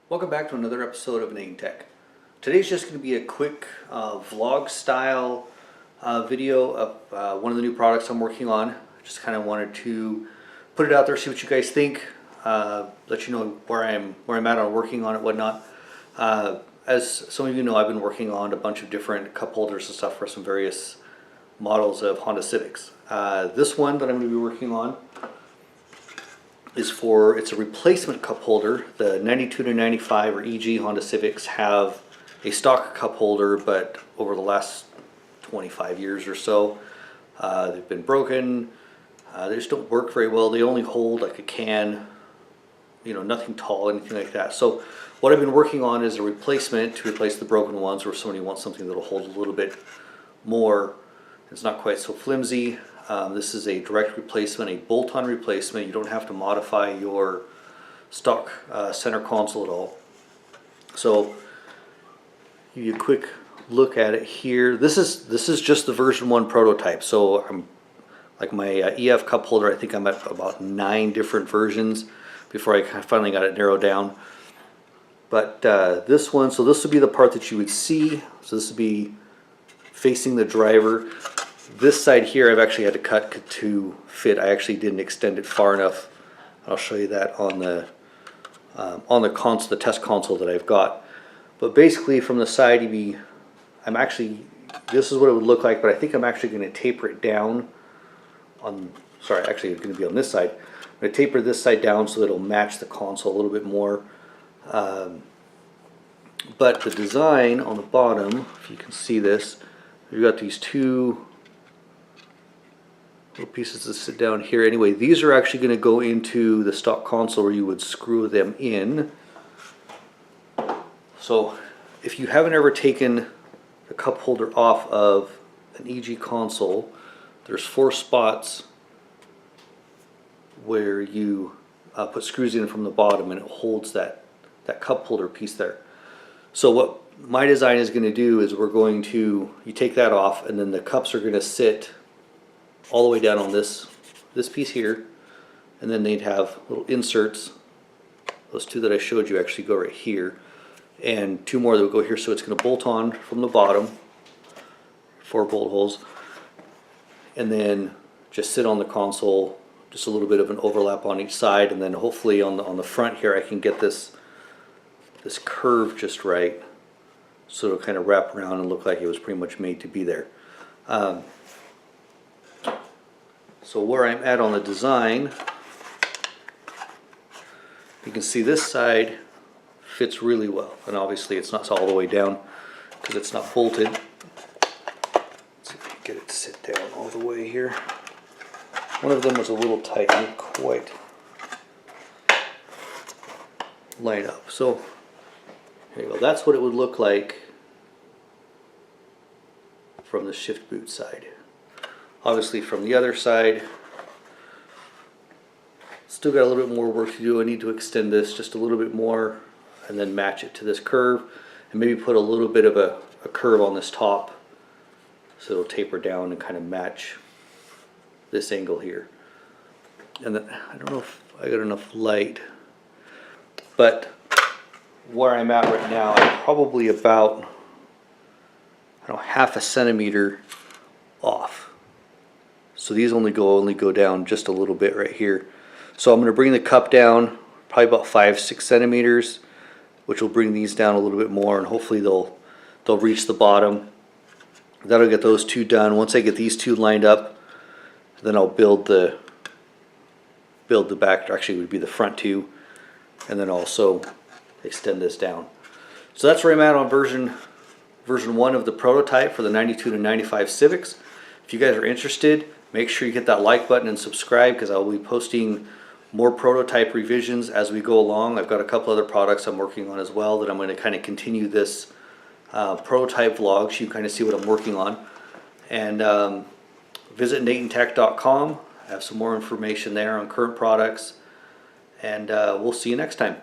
Welcome back to another episode of NaytonTech. Today's just going to be a quick vlog style video of one of the new products I'm working on. Just kind of wanted to put it out there, see what you guys think, let you know where I'm at on working on it, whatnot. As some of you know, I've been working on a bunch of different cup holders and stuff for some various models of Honda Civics. This one that I'm going to be working on it's a replacement cup holder. The 92 to 95 or EG Honda Civics have a stock cup holder, but over the last 25 years or so, they've been broken. They just don't work very well. They only hold like a can, you know, nothing tall, anything like that. So what I've been working on is a replacement to replace the broken ones, or if somebody wants something that'll hold a little bit more. It's not quite so flimsy. This is a direct replacement, a bolt-on replacement. You don't have to modify your stock center console at all. So, give you a quick look at it here. This is just the version 1 prototype. So I'm like my EF cup holder. I think I'm at about 9 different versions before I finally got it narrowed down. But this one, so this would be the part that you would see. So this would be facing the driver. This side here I've actually had to cut to fit. I actually didn't extend it far enough. I'll show you that on the console, the test console that I've got. But basically from the side, this is what it would look like, but I think I'm actually going to taper it down on, sorry, actually it's going to be on this side. I'm going to taper this side down so that it'll match the console a little bit more. But the design on the bottom, if you can see this, you've got these two little pieces that sit down here. Anyway, these are actually going to go into the stock console where you would screw them in. So if you haven't ever taken the cup holder off of an EG console, there's 4 spots where you put screws in from the bottom, and it holds that cup holder piece there. So what my design is going to do is you take that off, and then the cups are going to sit all the way down on this piece here, and then they'd have little inserts. Those 2 that I showed you actually go right here, and 2 more that will go here. So it's going to bolt on from the bottom, 4 bolt holes, and then just sit on the console, just a little bit of an overlap on each side, and then hopefully on the front here I can get this curve just right, so it'll kind of wrap around and look like it was pretty much made to be there. So where I'm at on the design, you can see this side fits really well, and obviously it's not all the way down because it's not bolted. Let's see if we can get it to sit down all the way here. One of them was a little tight, didn't quite line up. So here you go. That's what it would look like from the shift boot side. Obviously from the other side, still got a little bit more work to do. I need to extend this just a little bit more and then match it to this curve, and maybe put a little bit of a curve on this top so it'll taper down and kind of match this angle here. And then I don't know if I got enough light, but where I'm at right now, I'm probably about, I don't know, ½ centimeter off. So these only go down just a little bit right here. So I'm going to bring the cup down probably about 5-6 centimeters, which will bring these down a little bit more, and hopefully they'll reach the bottom. That'll get those 2 done. Once I get these 2 lined up, then I'll build the back, actually it would be the front 2, and then also extend this down. So that's where I'm at on version 1 of the prototype for the 92 to 95 Civics. If you guys are interested, make sure you hit that like button and subscribe, because I'll be posting more prototype revisions as we go along. I've got a couple other products I'm working on as well that I'm going to kind of continue this prototype vlog so you kind of see what I'm working on. And visit NaytonTech.com. I have some more information there on current products, and we'll see you next time.